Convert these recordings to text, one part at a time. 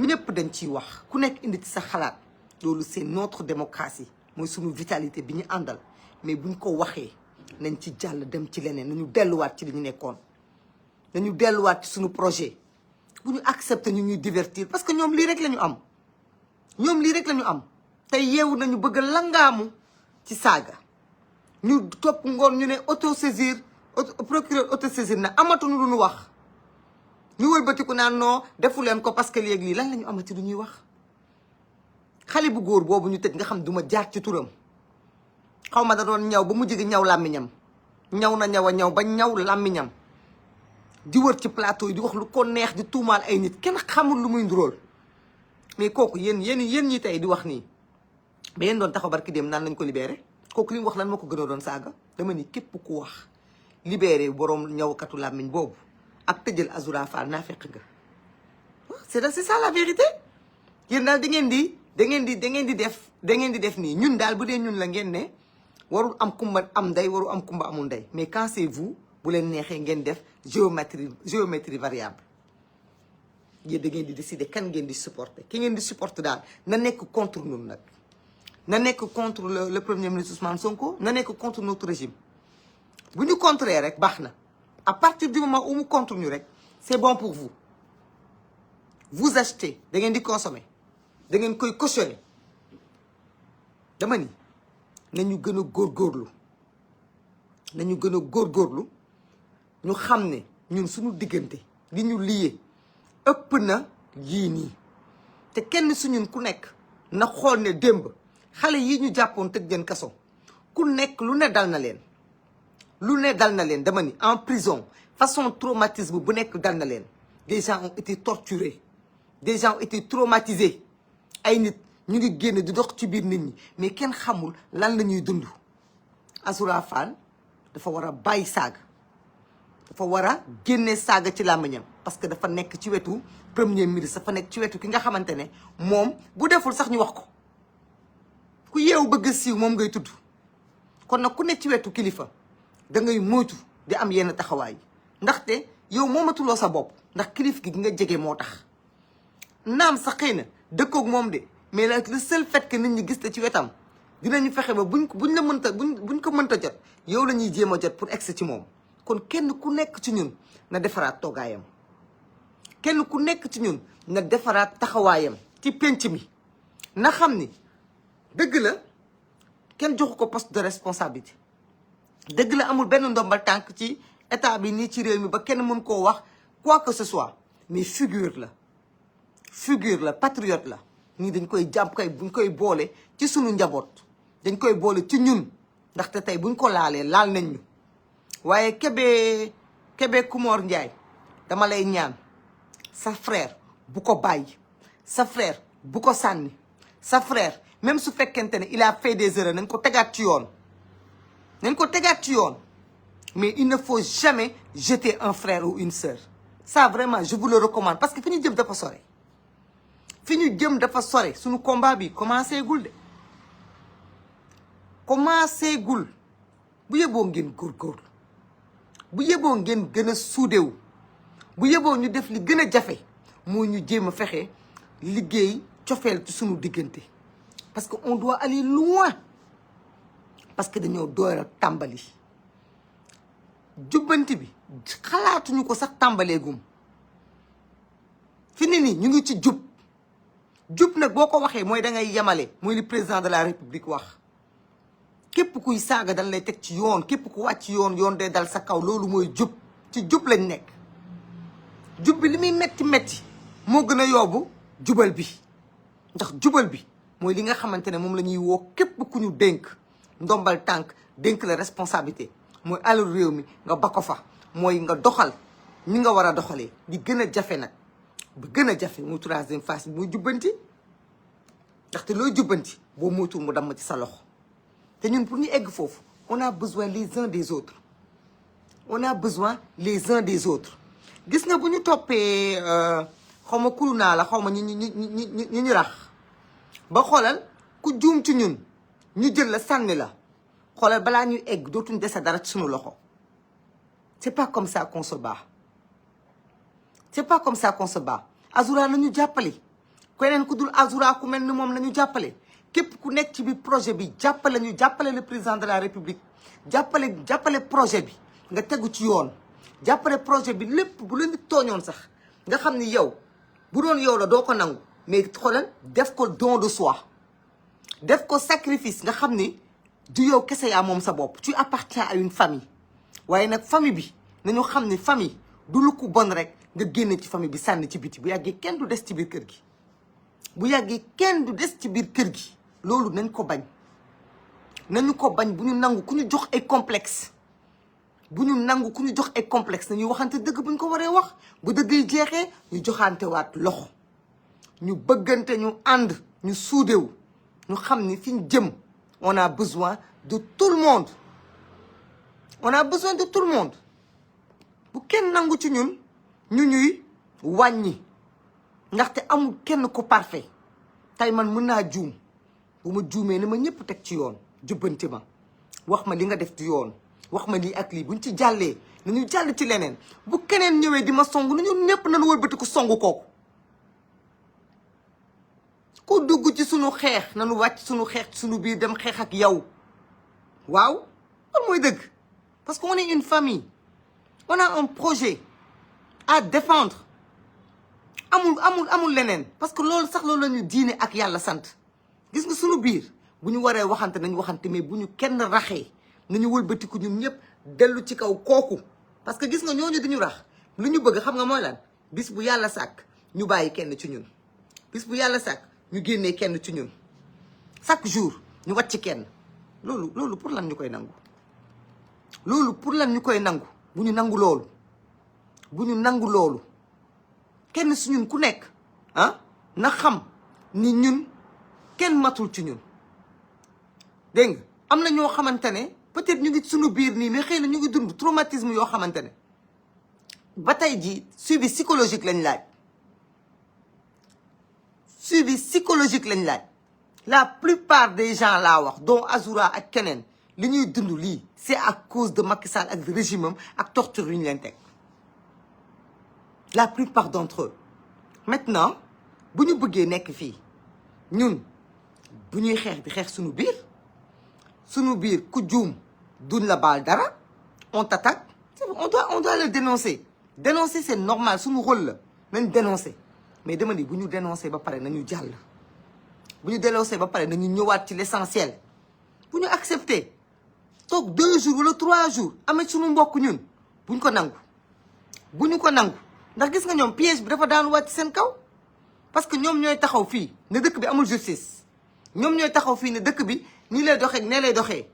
ñëpp dañ ciy wax ku nekk indi ci sa xalaat loolu c'est notre démocratie mooy suñu vitalité bi ñu àndal mais buñ ko waxee nañ ci jàll dem ci leneen nañu delluwaat ci li ñu nekkoon nañu delluwaat ci suñu projet bu ñu accepter ñu ñuy divertir parce que ñoom lii rek la ñu am ñoom lii rek la ñu am tey yeewu nañu bëgg a langaamu ci saaga ñu topp ngoon ñu ne autosaisir procureur autosaisir na amatuñu lu ñu wax ñu wëlbatiku naan non defu leen ko parce que léegi lii lan la ñu amati lu ñuy wax xale bu góor boobu ñu tëj nga xam duma jaar ci turam xaw ma da doon ñaw ba mu jigi ñaw làmmiñam ñaw na ñaw a ñaw ba ñaw làmmiñam di wër ci plateau yi di wax lu ko neex di tuumaal ay nit kenn xamul lu muy nduróol mais kooku yéen ñi tey di wax nii ba yéen doon taxaw barki dem naan lañ ko libéré kooku li mu wax lan moo ko gën a doon saaga dama ni képp ku wax libéré boroom ñawkatu làmmiñ boobu ak tëjal Azoura Fall naa fekk nga c'est ça la vérité yéen daal da ngeen di def nii ñun daal bu dee ñun la ngeen ne warul am kumba am ndey warul am kumba amul ndey mais quand c'est vous bu leen neexee ngeen def géométrie variable yéen da ngeen di décider kan ngeen di supporter ki ngeen di supporter daal na nekk contre ñun nag na nekk contre le premier ministre Ousmane Sonko na nekk contre notre régime bu ñu contrer rek baax na à partir du moment où mu contre ñu rek c'est bon pour vous vous achetez da ngeen di consommer da ngeen koy cautionner dama ni nañu gën a góorgóorlu ñu xam ne ñun suñu diggante li ñu liyee ëpp na yii nii te kenn su ñun ku nekk na xool ne démb xale yi ñu jàppoon tëj leen kaso ku nekk lu ne dal na leen dama ni en prison façon traumatisme bu nekk dal na leen des gens ont été torturés des gens ont été traumatisés ay nit ñu ngi génn di dox ci biir nit ñi mais kenn xamul lan la ñuy dund Azoura Fall dafa war a bàyyi saaga dafa war a génne saaga ci làmmiñam parce que dafa nekk ci wetu premier ministre dafa nekk ci wetu ki nga xamante ne moom bu deful sax ñu wax ko ku yeewu bëgg siiw moom ngay tudd kon nag ku nekk ci wetu kilifa da ngay moytu di am yenn taxawaay ndaxte yow moomatuloo sa bopp ndax kilif gi nga jege moo tax naam sax xëy na dëkkoog moom de mais le seul fait que nit ñi gis te ci wetam dinañu fexe ba buñ ko mënta jot yow la ñuy jéem a jot pour egsi ci moom kon kenn ku nekk ci ñun na defaraat toogaayam kenn ku nekk ci ñun na defaraat taxawaayam ci penc mi na xam ni dëgg la kenn joxu ko poste de responsabilité dëgg la amul benn ndombal tànk ci état bi nii ci réew mi ba kenn mën koo wax quoi que ce soit mais figure la patriote la nii dañ koy jàpp kay buñ koy boole ci sunu njaboot dañ koy boole ci ñun ndaxte tey buñ ko laalee laal nañ ñu waaye Kébé Kumor Ndiaye dama lay ñaan sa frère bu ko bàyyi sa frère bu ko sànni sa frère même su fekkente ne il a fait des erreurs nañ ko tegaat ci yoon mais il ne faut jamais jeter un frère ou une sœur ça vraiment je vous le recommande parce que fi ñu jëm dafa sore suñu combat bi commencé gul bu yeboo ngeen góorgóorlu bu yeboo ngeen gën a suudewu bu yeboo ñu def li gën a jafe moo ñu jéem a fexe liggéey cofeel ci suñu diggante parce que on doit aller loin parce que dañoo door a tàmbali jubbanti bi xalaatuñu ko sax tàmbaleegum fi ni nii ñu ngi ci jub nag boo ko waxee mooy da ngay yemale mooy li président de la république wax képp kuy saaga dañ lay teg ci yoon képp ku wàcc yoon day dal sa kaw loolu mooy jub ci jub lañ nekk jub bi li muy metti moo gën a yóbbu jubal bi ndax jubal bi mooy li nga xamante ne moom la ñuy woo képp ku ñu dénk ndombal tànk dénk la responsabilité mooy alal réew mi nga ba ko fa mooy nga doxal ñi nga war a doxalee di gën a jafe nag ba gën a jafe muy troisième phase bi muy jubbanti ndaxte looy jubbanti boo moytuwul mu damm ci sa loxo te ñun pour ñu egg foofu on a besoin les uns des autres gis nga bu ñu toppee xaw ma kulu naa la xaw ma ñu rax ba xoolal ku juum ci ñun ñu jël la sànni la xoolal balaa ñuy egg dootuñ dese dara ci suñu loxo c'est pas comme ça qu'on se bat Azoura nañu jàppale keneen ku dul Azoura ku mel ni moom la ñu jàppale képp ku nekk ci biir projet bi jàppale ñu jàppale le président de la république jàppale projet bi nga tegu ci yoon jàppale projet bi lépp bu leen di tooñoon sax nga xam ni yow bu doon yow la doo ko nangu mais xoolal def ko don de soi def ko sacrifice nga xam ni du yow kese yaa moom sa bopp tu appartiens à une famille waaye nag famille bi nañu xam ni famille du lu ko bon rek nga génne ci famille bi sànni ci biti bu yàggee kenn du des ci biir kër gi bu yàggee kenn du des ci biir kër gi loolu nañ ko bañ nañu ko bañ bu ñu nangu ku ñu jox ay complexe bu ñu nangu ku ñu jox ay complexe nañuy waxante dëgg bu ñu ko waree wax bu dëgg yi jeexee ñu joxante waat loxo ñu bëggante ñu ànd ñu suudewu ñu xam ni fi ñu jëm on a besoin de tout le monde on a besoin de tout le monde bu kenn nangu ci ñun ñu ñuy wàññi ndaxte amul kenn ko parfait tey man mën naa juum bu ma juumee ne ma ñëpp teg ci yoon jubbanti ma wax ma li nga def ci yoon wax ma lii ak lii buñ ci jàllee nañu jàll ci leneen bu keneen ñëwee di ma song nañu ñëpp nañu wëlbati ko song kooku ku dugg ci sunu xeex nañu wàcc sunu xeex ci sunu biir dem xeex ak yow waaw loolu mooy dëgg parce qu'on est une famille on a un projet à défendre amul leneen parce que loolu sax loolu la ñu diine ak yàlla sant gis nga sunu biir bu ñu waree waxante nañu waxante mais bu ñu kenn raxee nañu wëlbatiku ñun ñëpp dellu ci kaw kooku parce que gis nga ñooñu duñu rax lu ñu bëgg xam nga mooy lan bis bu yàlla sàkk ñu bàyyi kenn ci ñun bis bu yàlla sàkk ñu génnee kenn ci ñun chaque jour ñu wàcc kenn loolu pour lan ñu koy nangu loolu pour lan ñu koy nangu bu ñu nangu loolu bu ñu nangu loolu kenn si ñun ku nekk na xam ni ñun kenn matul ci ñun dégg nga am na ñoo xamante ne peut-être ñu ngi suñu biir nii mais xëy na ñu ngi dund traumatisme yoo xamante ne ba tey jii suivi psychologique lañ laaj suivi psychologique lañ laaj la plupart des gens laa wax dont Azoura ak keneen li ñuy dund lii c'est à cause de Macky Sall ak régime am ak torture yu ñu leen teg la plupart d'entre eux maintenant bu ñu bëggee nekk fii ñun bu ñuy xeex di xeex suñu biir ku juum duñ la baal dara on t'attaque on doit le dénoncer c'est normal suñu rôle la nañ dénoncer mais dama ni bu ñu dénoncer ba pare nañu jàll bu ñu dénoncer ba pare nañu ñëwaat ci l'essentiel bu ñu accepter toog 2 jours wala 3 jours amee suñu mbokk ñun buñ ko nangu bu ñu ko nangu ndax gis nga ñoom piège bi dafa daan wàcc seen kaw parce que ñoom ñooy taxaw fii ne dëkk bi amul justice ñoom ñooy taxaw fii ne dëkk bi nii lay doxee ne lay doxee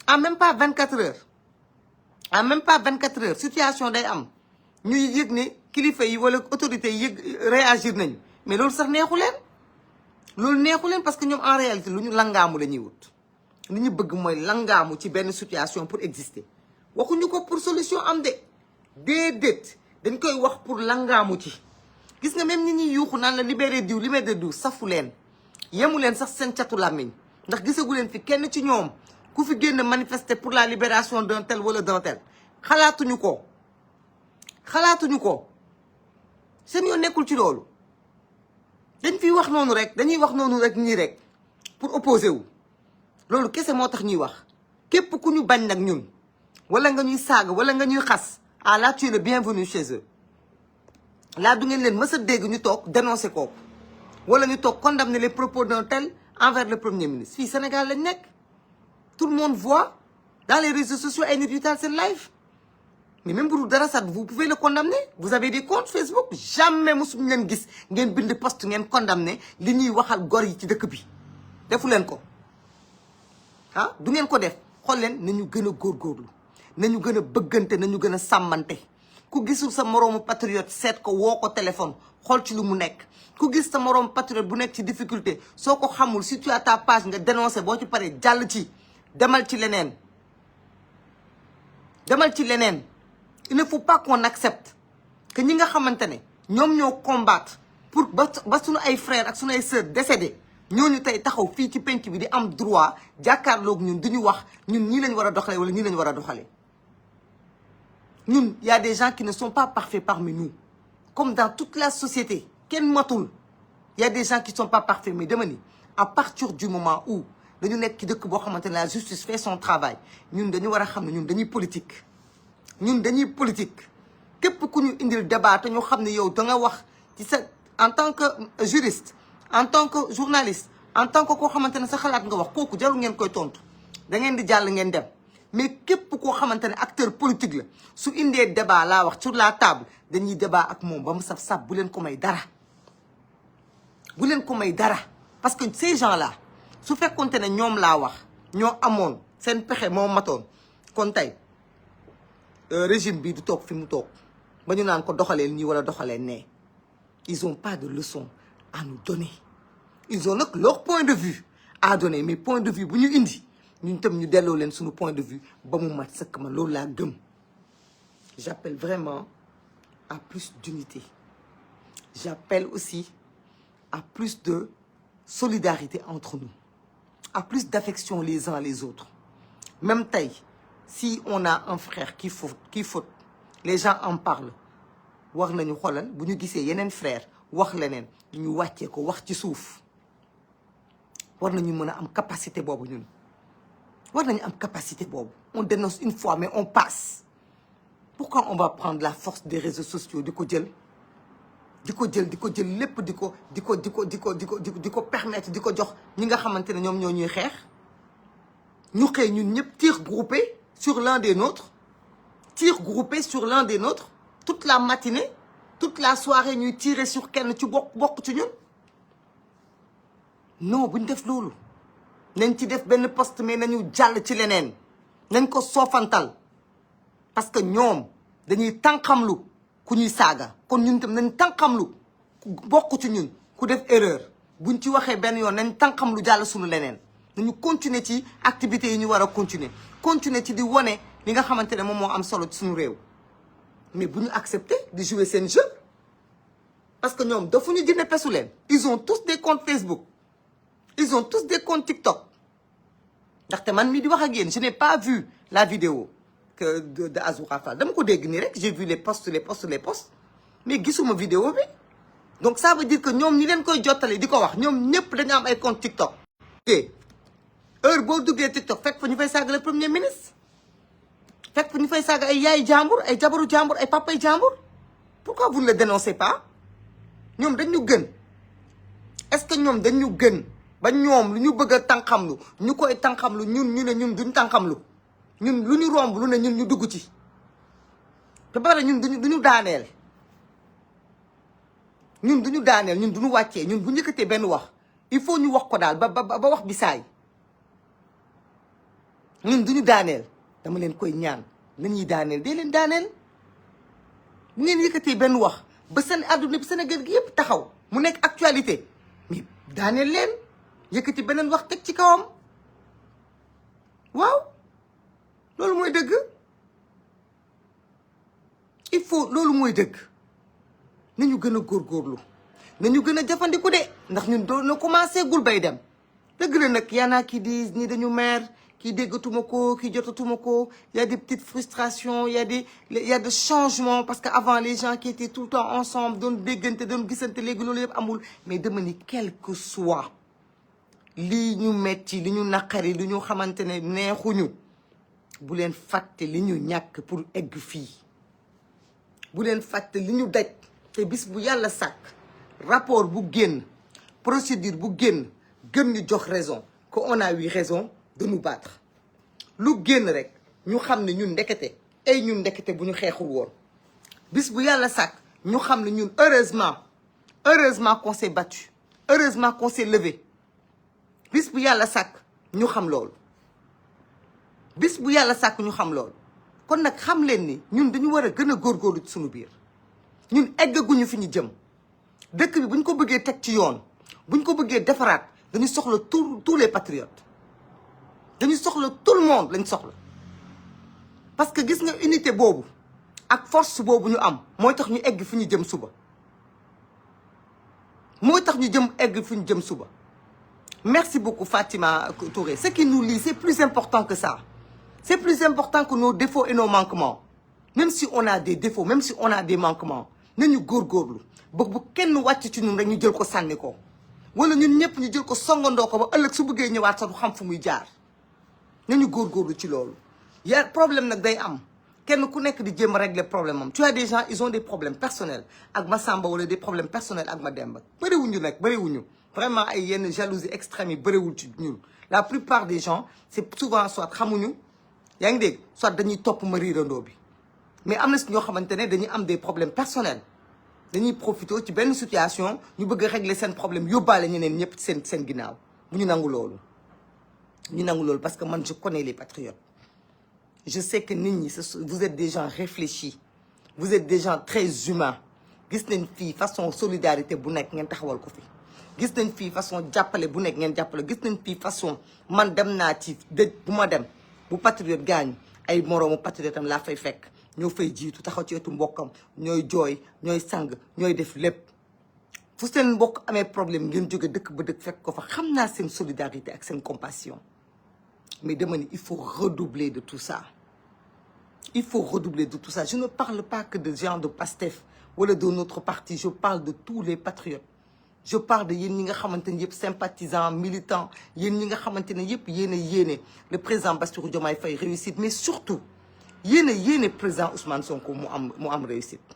en même pas 24 heures situation day am ñuy yëg ne kilifa yi wala autorités yi yëg réagir nañu mais loolu sax neexu leen parce que ñoom en réalité lu ñu langaamu la ñuy wut li ñu bëgg mooy langaamu ci benn situation pour exister waxuñu ko pour solution am de déedéet dañ koy wax pour langaamu ci gis nga même ñi ñuy yuuxu naan la libéré diw safu leen yemu leen sax seen catu làmmiñ ndax gisagu leen fi kenn ci ñoom ku fi génn manifester pour la libération d'un tel wala d'un tel xalaatuñu ko seen yoon nekkul ci loolu dañ fiy wax noonu rek dañuy wax noonu rek nii rek pour opposer wu loolu kese moo tax ñuy wax képp ku ñu bañ nag ñun wala nga ñuy saaga wala nga ñuy xas là tu es le bienvenu chez eux là du ngeen leen mës a dégg ñu toog dénoncer kooku wala ñu toog condamner les propos d'un tel envers le premier ministre fii Sénégal lañ nekk tout le monde voit dans les réseaux sociaux ay nit yu taal seen live mais même bu dul dara sax vous pouvez le condamner vous avez des comptes Facebook jamais mosuñu leen gis ngeen bind post ngeen condamner li ñuy waxal gor yi ci dëkk bi defu leen ko du ngeen ko def xool leen nañu gën a góorgóorlu nañu gën a bëggante nañu gën a sàmmante ku gisul sa moroomu patriote seet ko woo ko téléphone xool ci lu mu nekk ku gis sa moroomu patriote bu nekk ci difficulté soo ko xamul si tu as ta page nga dénoncer boo ci paree jàll ci demal ci leneen il ne faut pas qu'on accepte que ñi nga xamante ne ñoom ñoo combattre pour ba suñu ay frères ak suñu ay sœurs décédés ñooñu tey taxaw fii ci penc bi di am droit jàkkaarloog ñun duñu wax ñun ñii lañ war a doxalee wala ñii lañ war a doxalee ñun y a des gens qui ne sont pas parfaits parmi nous comme dans toute la société kenn matul y a des gens qui sont pas parfaits mais dama ni à partir du moment où dañu nekk ci dëkk boo xamante ne la justice fait son travail ñun dañu war a xam ne ñun dañuy politique képp ku ñu indil débat te ñu xam ne yow da nga wax ci sa en tant que juriste en tant que journaliste en tant que koo xamante ne sa xalaat nga wax kooku jarul ngeen koy tontu da ngeen di jàll ngeen dem mais képp koo xamante ne acteur politique la su indee débat laa wax sur la table dañuy débat ak moom ba mu saf bu leen ko may dara parce que ces gens là su fekkonte ne ñoom laa wax ñoo amoon seen pexe moo matoon kon tey régime bi du toog fi mu toog ba ñu naan ko doxaleen nii wala doxaleen nee ils ont pas de leçon à nous donner ils ont nag leur point de vue à donner mais point de vue bu ñu indi ñun tam ñu delloo leen suñu point de vue ba mu mat sëkk ma loolu laa gëm. J'appelle vraiment à plus d'unité, j'appelle aussi à plus de solidarité entre nous, à plus d'affection les uns les autres. Même tey si on a un frère qui faute les gens en parlent war nañu xoolal bu ñu gisee yeneen frère wax leneen ñu wàccee ko wax ci suuf war nañu mën a am capacité boobu ñun war nañu am capacité boobu. On dénonce une fois mais on passe. Pourquoi on va prendre la force des réseaux sociaux di ko jël lépp di ko permettre di ko jox ñi nga xamante ne ñoom ñoo ñuy xeex ñu xëy ñun ñëpp tir groupé sur l'un des nôtres toute la matinée toute la soirée ñuy tirer sur kenn ci bokk ci ñun. non buñ def loolu nañ ci def benn poste mais nañu jàll ci leneen nañ ko soofantal parce que ñoom dañuy tànqamlu ku ñuy saaga kon ñun tam nañ tànqamlu ku bokk ci ñun ku def erreur buñ ci waxee benn yoon nañ tànqamlu jàll suñu leneen nañu continuer ci activités yi ñu war a continuer ci di wone li nga xamante ne moom moo am solo ci suñu réew mais bu ñu accepter di jouer seen jeu parce que ñoom dafa ñu jënd pesu leen ils ont tous des comptes Facebook ils ont tous des comptes TikTok ndaxte man mii di wax ak yéen je n'ai pas vu la vidéo que de Azoura Fall dama ko dégg nii rek j'ai vu les posts mais gisuma vidéo bi donc ça veut dire que ñoom ñi leen koy jottale di ko wax ñoom ñëpp dañu am ay compte TikTok te heure boo duggee TikTok fekk fa ñu fay saaga le premier ministre fekk fa ñu fay saaga ay yaay jàmbur ay jabaru jàmbur ay papay jàmbur pourquoi vous ne le dénoncez pas ñoom dañu gën est-ce que ñoom dañu gën ba ñoom lu ñu bëgg a tànqamlu ñu koy tànqamlu ñun ñu ne ñun duñ tànqamlu ñun lu ñu romb lu ne ñun ñu dugg ci te bare ñun duñu daaneel ñun duñu wàccee ñun bu njëkkatee benn wax il faut ñu wax ko daal ba wax bi saay ñun duñu daaneel dama leen koy ñaan nañuy daaneel dee leen daaneel bu ngeen yëkkatee benn wax ba seen àdduna bi Sénégal gi yëpp taxaw mu nekk actualité mais daaneel leen yëkkati beneen wax teg ci kawam waaw loolu mooy dëgg il faut loolu mooy dëgg nañu gën a góorgóorlu nañu gën a jafandiku de ndax ñun doon na commencé gul bay dem dëgg la nag yaanaa kii di ñi dañu mer kii déggatuma ko kii jotatuma ko y a des petites frustrations y a des changements parce que avant les gens qui étaient tout le temps ensemble doon déggante doon gisante léegi loolu yëpp amul mais dama ni quel que soit lii ñu metti li ñu naqari li ñu xamante ne neexuñu bu leen fàtte li ñu ñàkk pour egg fii bu leen fàtte li ñu daj te bis bu yàlla sàkk rapport bu génn procédure bu génn gën ñu jox raison que on a eu raison de nous battre lu génn rek ñu xam ne ñun ndekete bu ñu xeexul woon bis bu yàlla sàkk ñu xam ne ñun heureusement qu'on s'est battu heureusement qu'on s'est levé bis bu yàlla sàkk ñu xam loolu kon nag xam leen ni ñun dañu war a gën a góorgóorlu ci suñu biir ñun eggaguñu fi ñu jëm dëkk bi bu ñu ko bëggee teg ci yoon bu ñu ko bëggee defaraat dañu soxla tous les patriotes dañu soxla tout le monde lañ soxla parce que gis nga unité boobu ak force boobu ñu am mooy tax ñu egg fi ñu jëm suba merci beaucoup Fatima Touré ce qui nous lie c'est plus important que ça c'est plus important que nos défauts et nos manquements même si on a des défauts même si on a des manquements nañu góorgóorlu ba bu kenn wàcc ci ñun rek ñu jël ko sànni ko wala ñun ñëpp ñu jël ko songandoo ko ba ëllëg su bëggee ñëwaat sax du xam fu muy jaar nañu góorgóorlu ci loolu. yaa problème nag day am kenn ku nekk di jéem a régler problème am tu as des gens ils ont des problèmes personnels ak Massamba wala des problèmes personnels ak Mademba bëriwuñu nag bëriwuñu vraiment ay yenn jalousie extrême yi bëriwul ci ñun la plupart des gens c'est souvent soit xamuñu yaa ngi dégg soit dañuy topp ma riirandoo bi mais am na si ñoo xamante ne dañuy am des problèmes personnels dañuy profité ci benn situation ñu bëgg a régler seen problème yóbbaale ñeneen ñëpp seen ginnaaw bu ñu nangu loolu parce que man je connais les patriotes je sais que nit ñi vous êtes des gens réfléchis vous êtes des gens très humains gis nañ fii façon solidarité bu nekk ngeen taxawal ko fi gis nañ fii façon jàppale bu nekk ngeen jàppale gis nañ fii façon man dem naa ci dëj bu ma dem bu patriote gaañu ay moroomu patriote am laa fay fekk ñoo fay jiitu taxaw ci wetu mbokkam ñooy jooy ñooy sang ñooy def lépp fu seen mbokk amee problème ngeen jóge dëkk ba dëkk fekk ko fa xam naa seen solidarité ak seen compassion mais dama ni il faut redoubler de tout ça il faut redoubler de tout ça je ne parle pas que de gens de Pastef wala de notre parti je parle de tous les patriotes je parle de yéen ñi nga xamante ne yëpp sympathisants militants yéen ñi nga xamante ne yëpp yéen a yéene le président Bassirou Diomaye Faye réussite mais surtout yéen a yéene président Ousmane Sonko mu am réussite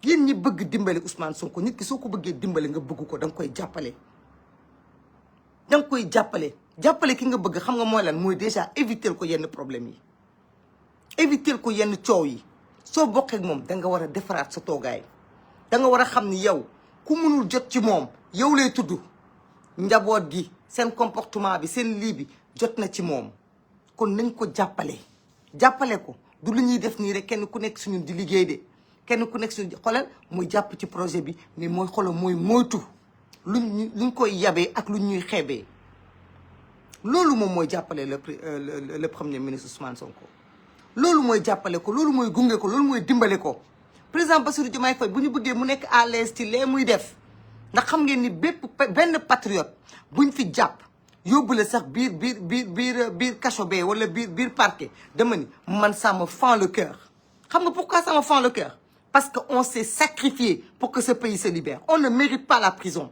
yéen ñi bëgg dimbale Ousmane Sonko nit ki soo ko bëggee dimbale nga bëgg ko da nga koy jàppale jàppale ki nga bëgg xam nga mooy lan mooy déjà éviter ko yenn problème yi éviter ko yenn coow yi soo bokkee ak moom da nga war a defaraat sa toogaay da nga war a xam ni yow ku mënul jot ci moom yow lay tudd njaboot gi seen comportement bi seen lii bi jot na ci moom kon nañ ko jàppale ko du lu ñuy def nii rek kenn ku nekk suñu di liggéey de kenn ku nekk suñu xoolal muy jàpp ci projet bi mais mooy xoolal mooy moytu luñ koy yabee ak lu ñuy xeebee loolu moom mooy jàppale le premier ministre Ousmane Sonko loolu mooy jàppale ko loolu mooy gunge ko loolu mooy dimbale ko président Bassirou Diomaye Faye bu ñu bëggee mu nekk à l'aise ci lee muy def ndax xam ngeen ni benn patriote buñ fi jàpp yóbbu la sax biir cacho bee wala biir parquet dama ni man ça me fend le cœur xam nga pourquoi ça me fend le cœur parce que on s'est sacrifié pour que ce pays se libère on ne mérite pas la prison